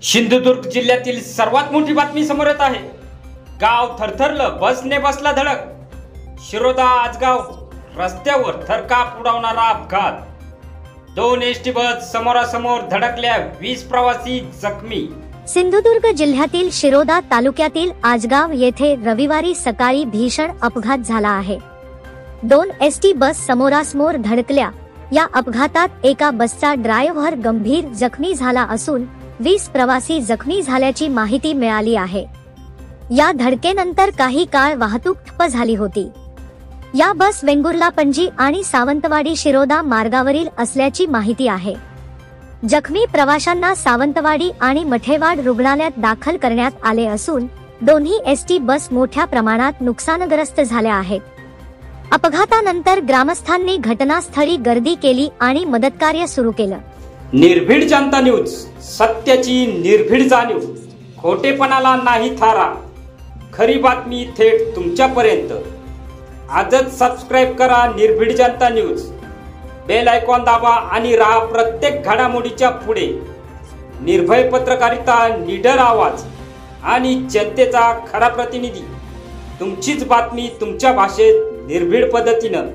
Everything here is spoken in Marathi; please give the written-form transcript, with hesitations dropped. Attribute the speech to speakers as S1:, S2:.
S1: सिंधुदुर्ग जिल्ह्यातील सर्वात मोठी बातमी समोर येत आहे। गाव थरथरलं, बसने बसला धडक। शिरोदा आजगाव रस्त्यावर थरकाप उडवणारा अपघात। 2 एसटी बस समोरासमोर धडकल्या, 20 प्रवासी जखमी।
S2: सिंधुदुर्ग जिल्ह्यातील शिरोदा तालुक्यातील आजगाव येथे रविवारी सकाळी भीषण अपघात झाला आहे। 2 एसटी बस समोरासमोर धडकल्या। या अपघातात एका बसचा ड्रायव्हर गंभीर जखमी झाला असून 20 प्रवासी जखमी झाल्याची माहिती मिळाली आहे। या धडकेनंतर काही काळ वाहतूक ठप्प झाली होती। या बस वेंगुर्ला पणजी आणि सावंतवाडी शिरोदा मार्गावरील असल्याची माहिती आहे। जखमी प्रवाशांना सावंतवाडी आणि मठेवाड रुग्णालयात दाखल करण्यात आले असून दोन्ही एसटी बस मोठ्या प्रमाणात नुकसानग्रस्त झाल्या आहेत। अपघातानंतर ग्रामस्थांनी घटनास्थळी गर्दी केली आणि मदतकार्य सुरू केलं।
S1: निर्भीड जनता न्यूज, सत्याची निर्भीड जाणीव, खोटेपणाला नाही थारा। खरी बातमी थेट तुमच्यापर्यंत। आजच सबस्क्राइब करा निर्भीड जनता न्यूज। बेल आयकॉन दाबा आणि राहा प्रत्येक घडामोडीच्या पुढे। निर्भय पत्रकारिता, निडर आवाज आणि जनतेचा खरा प्रतिनिधी। तुमचीच बातमी तुमच्या भाषेत निर्भीड पद्धतीनं।